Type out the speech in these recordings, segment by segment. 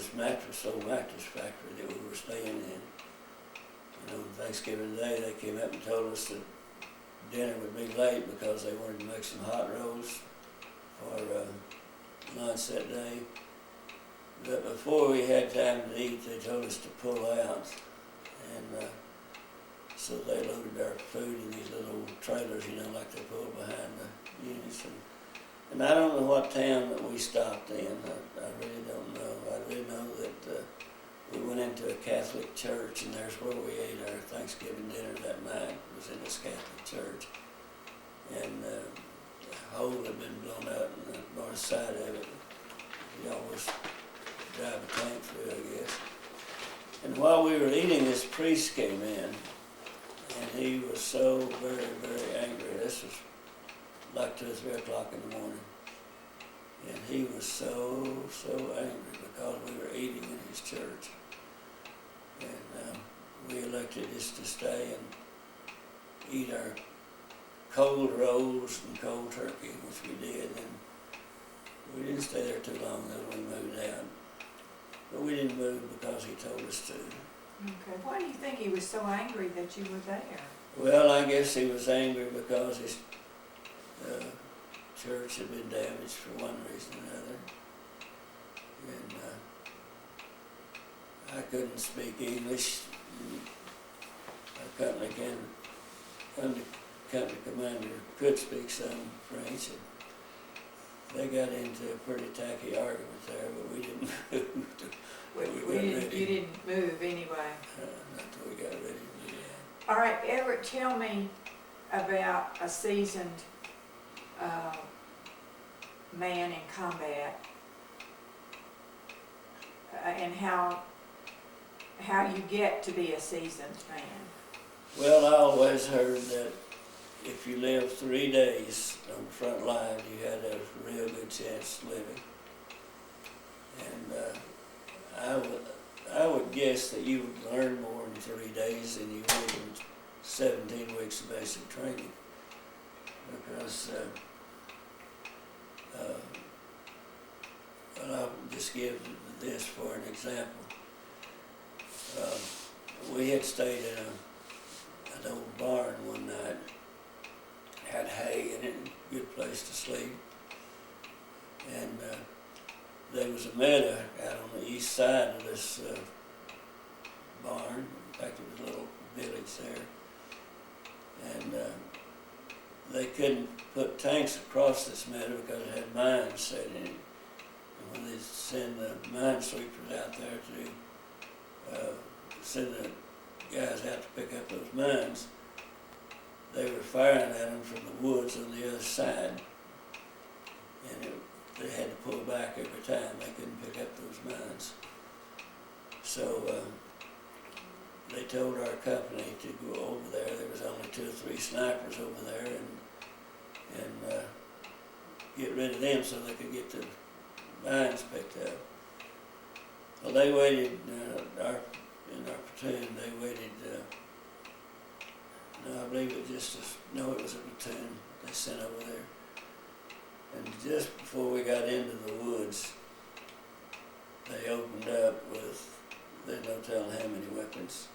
this old mattress factory that we were staying in. You know, Thanksgiving Day, they came up and told us that dinner would be late because they wanted to make some hot rolls for lunch that day. But before we had time to eat, they told us to pull out. And so they loaded our food in these little trailers, you know, like they pull behind the units. And I don't know what town that we stopped in. I really don't know. I really know that we went into a Catholic church, and there's where we ate our Thanksgiving dinner that night, was in this Catholic church. And the hole had been blown out in the north side of it. You always drive a tank through, I guess. And while we were eating, this priest came in, and he was so very, very angry. This was like 2 or 3 o'clock in the morning. And he was so angry because we were eating in his church. And we elected just to stay and eat our cold rolls and cold turkey, which we did. And we didn't stay there too long, then we moved out. But we didn't move because he told us to. Okay. Why do you think he was so angry that you were there? Well, I guess he was angry because his church had been damaged for one reason or another. And I couldn't speak English. Our company commander could speak some French. And they got into a pretty tacky argument there, but we didn't move. You didn't move anyway. Not until we got ready to do that. All right, Everett, tell me about a seasoned man in combat and how you get to be a seasoned man. Well, I always heard that if you lived 3 days on the front line, you had a real good chance of living. And I would guess that you would learn more in 3 days than you would in 17 weeks of basic training. Because, I'll just give this for an example. We had stayed in an old barn one night, had hay in it, a good place to sleep. And there was a meadow out on the east side of this barn. In fact, there was a little village there. And they couldn't put tanks across this meadow because it had mines set in it. And when they send the minesweepers out there to send the guys out to pick up those mines, they were firing at them from the woods on the other side. And they had to pull back every time. They couldn't pick up those mines. So they told our company to go over there. There was only 2 or 3 snipers over there, and get rid of them so they could get the mines picked up. Well, they waited, in our platoon, they waited, I believe it was a platoon they sent over there. And just before we got into the woods, they opened up with, there's no telling how many weapons.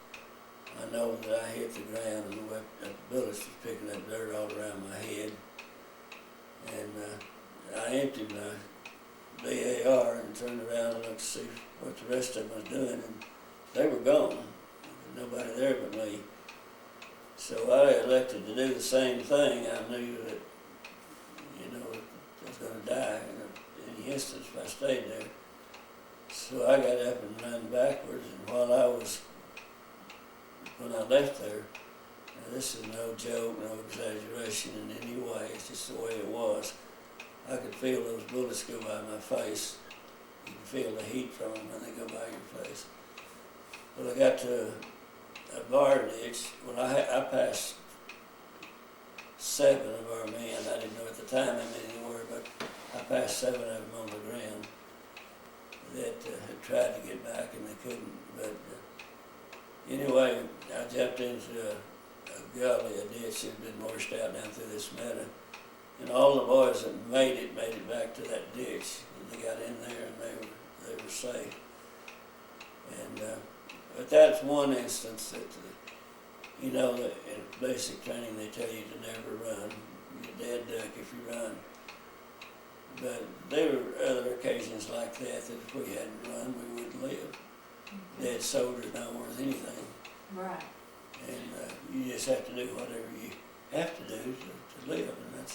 I know that I hit the ground and the bullets was picking up dirt all around my head. And I emptied my BAR and turned around and looked to see what the rest of them was doing, and they were gone. There was nobody there but me. So I elected to do the same thing. I knew that, I was going to die in any instance if I stayed there. So I got up and ran backwards, and when I left there, this is no joke, no exaggeration in any way, it's just the way it was. I could feel those bullets go by my face. You can feel the heat from them when they go by your face. Well, I got to a bar ditch. Well, I passed 7 of our men. I didn't know at the time how many there were, but I passed 7 of them on the ground that had tried to get back and they couldn't. But anyway, I jumped into a gully, a ditch that had been washed out down through this meadow. And all the boys that made it back to that ditch. And they got in there and they were safe. And, but that's one instance that, you know, that in basic training, they tell you to never run. You're dead duck if you run. But there were other occasions like that if we hadn't run, we wouldn't live. Dead soldiers not worth anything. Right. And you just have to do whatever you have to do to live, and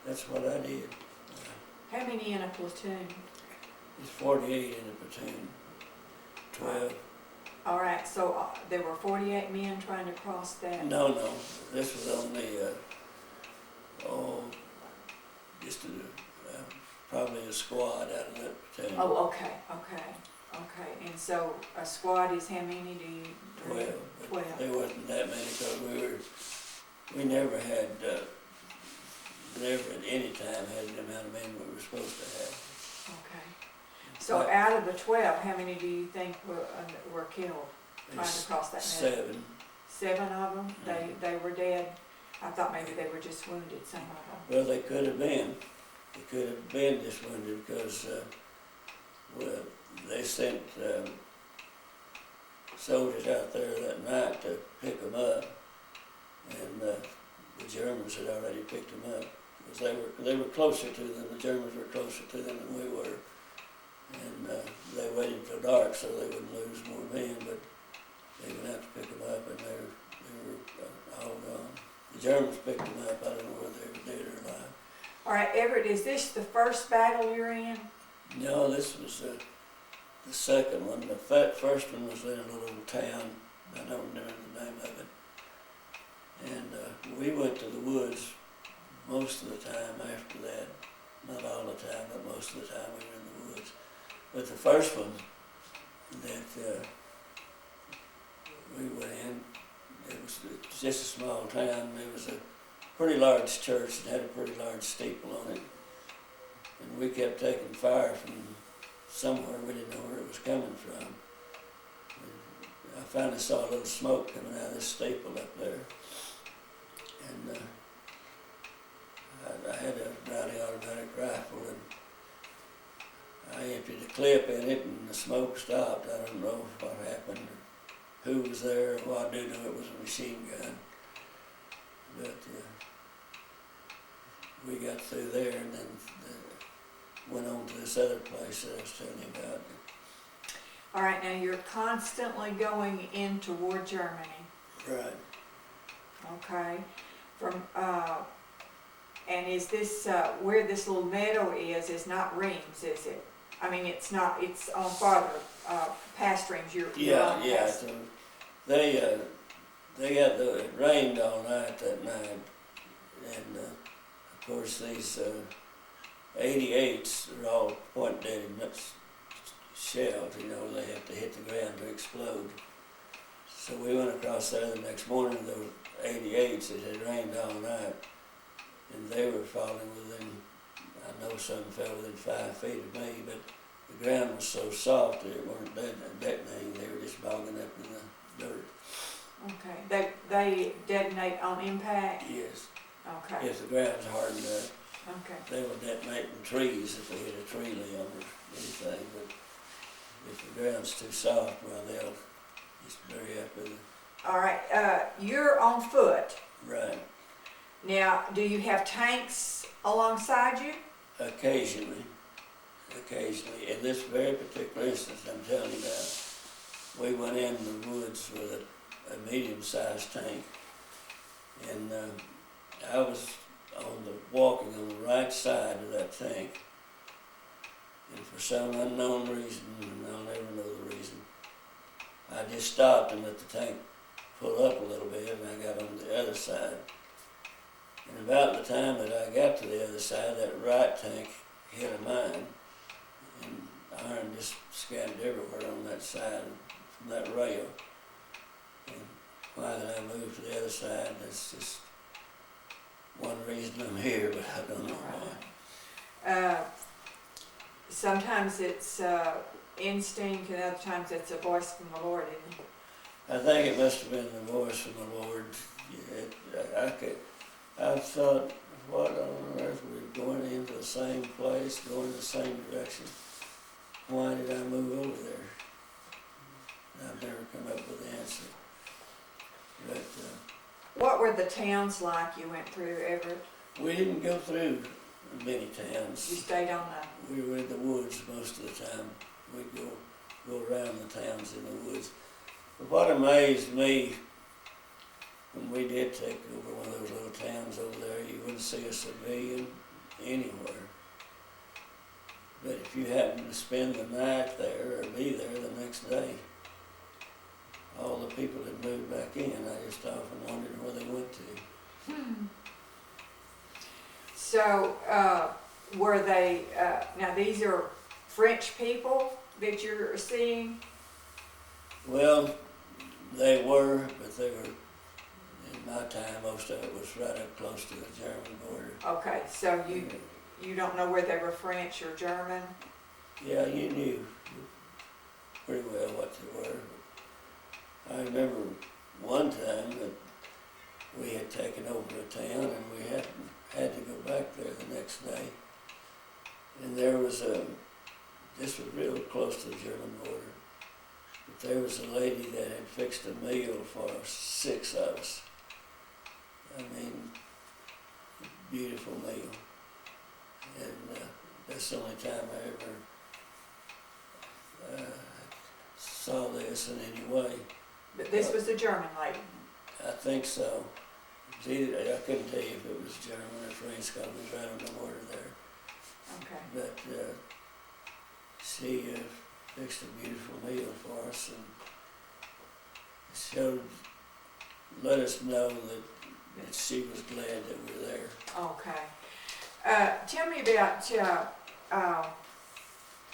that's what I did. How many in a platoon? It's 48 in a platoon, 12. All right, so there were 48 men trying to cross that? No, this was on the, just probably a squad out of that platoon. Oh, okay. And so a squad is how many do you? 12. But 12. there wasn't that many because we never had, never at any time had the amount of men we were supposed to have. Okay. So out of the 12, how many do you think were killed trying to cross that river? 7. 7 of them? They were dead? I thought maybe they were just wounded, some of them. Well, they could have been. They could have been just wounded because, well, they sent soldiers out there that night to pick them up, and the Germans had already picked them up because they were closer to them. The Germans were closer to them than we were, and they waited till dark so they wouldn't lose more men. But they would have to pick them up, and they were all gone. The Germans picked them up. I don't know whether they were dead or alive. All right, Everett, is this the first battle you're in? No, this was the second one. The first one was in a little town. I don't remember the name of it. And we went to the woods most of the time after that. Not all the time, but most of the time we were in the woods. But the first one that we went in, it was just a small town. It was a pretty large church and had a pretty large steeple on it. And we kept taking fire from somewhere. We didn't know where it was coming from. And I finally saw a little smoke coming out of this steeple up there. And I had a Browning automatic rifle, and I emptied a clip in it, and the smoke stopped. I don't know what happened, or who was there. Well, I do know it was a machine gun. But we got through there, and then went on to this other place that I was telling you about. All right, now you're constantly going in toward Germany. Right. Okay. And is this, where this little meadow is not Reims, is it? I mean, it's not, it's on farther, past Reims, you're on past. So they got it rained all night that night, and of course these 88s are all point dead shells, you know, they have to hit the ground to explode. So we went across there the next morning, those 88s, it had rained all night, and they were falling within, I know some fell within 5 feet of me, but the ground was so soft that it weren't detonating, they were just bogging up in the dirt. Okay, they detonate on impact? Yes. Okay. If the ground's hardened up, Okay. they would detonate in trees if they hit a tree limb or anything, but if the ground's too soft, well, they'll just bury up with it. All right, you're on foot. Right. Now, do you have tanks alongside you? Occasionally. In this very particular instance I'm telling you about, we went in the woods with a medium-sized tank, and I was walking on the right side of that tank, and for some unknown reason, and I'll never know the reason, I just stopped and let the tank pull up a little bit, and I got on the other side. And about the time that I got to the other side, that right tank hit a mine, and iron just scattered everywhere on that side from that rail. And why did I move to the other side? That's just one reason I'm here, but I don't know why. Sometimes it's instinct, and other times it's a voice from the Lord, isn't it? I think it must have been the voice from the Lord. I thought, what on earth, we were going into the same place, going in the same direction. Why did I move over there? were the towns like you went through, Everett? We didn't go through many You towns. stayed on We were in the woods most of the time. We'd go around the towns in the woods. But what amazed me, when we did take over one of those little towns over there, you wouldn't see a civilian anywhere. But if you happened to spend the night there or be there the next day, all the people that moved back in, I just often wondered where they went to. So, were they, now these are French people that you're seeing? Well, they were, but they were, in my time, most of it was right up close to the German border. Okay, so you don't know where they were French or German? Yeah, you knew pretty well what they were. I remember one time that we had taken over a town and we had to go back there the next day. And there was this was real close to the German border, but there was a lady that had fixed a meal for 6 of us. I mean, beautiful meal. And that's the only time I ever saw this in any way. But this was the German lady? I think so. I couldn't tell you if it was German or French, because it was right on the border there. Okay. But she fixed a beautiful meal for us and let us know that she was glad that we were there. Okay. Tell me about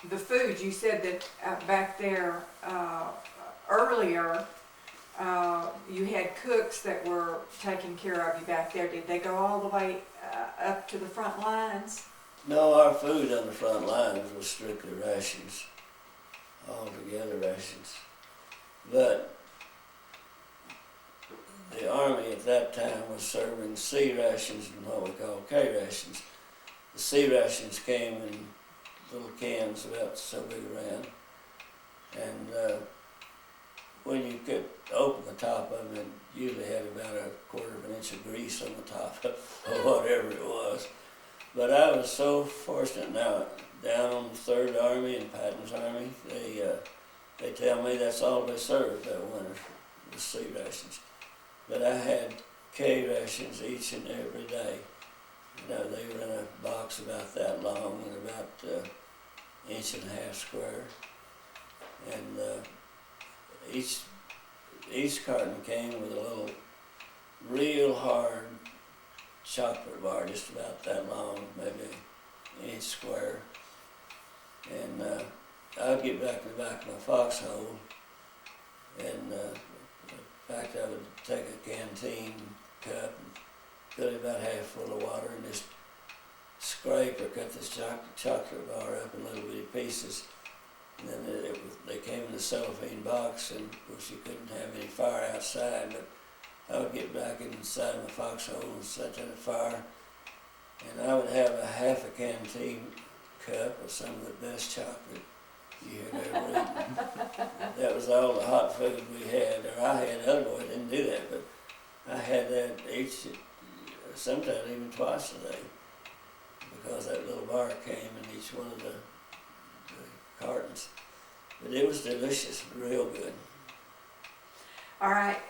the food. You said that back there earlier you had cooks that were taking care of you back there. Did they go all the way up to the front lines? No, our food on the front lines was strictly rations, altogether rations. But the Army at that time was serving C rations and what we call K rations. The C rations came in little cans about so big around, and when you could open the top of it, it usually had about 1/4 inch of grease on the top of whatever it was. But I was so fortunate now, down on the 3rd Army and Patton's Army, they tell me that's all they served that winter, was C rations. But I had K rations each and every day. You know, they were in a box about that long and about 1.5 inches square. And each carton came with a little real hard chocolate bar, just about that long, maybe 1 inch square. And I'd get back to the back of my foxhole, and in fact I would take a canteen cup and fill it about half full of water and just scrape or cut this chocolate bar up in little bitty pieces. And then they came in a cellophane box, and of course you couldn't have any fire outside, but I would get back inside my foxhole and set that fire, and I would have a half a canteen cup of some of the best chocolate you had ever eaten. That was all the hot food we had, or I had. Other boys didn't do that, but I had that sometimes even twice a day, because that little bar came in each one of the cartons. But it was delicious, real good. All right.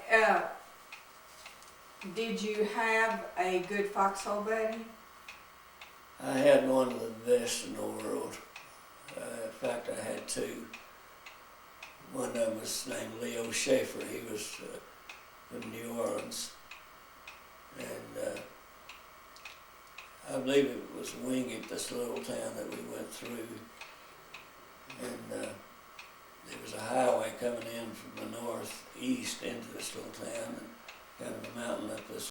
Did you have a good foxhole buddy? I had one of the best in the world. In fact, I had 2. One of them was named Leo Schaefer. He was from New Orleans. And I believe it was Wingate, this little town that we went through. And there was a highway coming in from the northeast into this little town, and kind of a mountain up this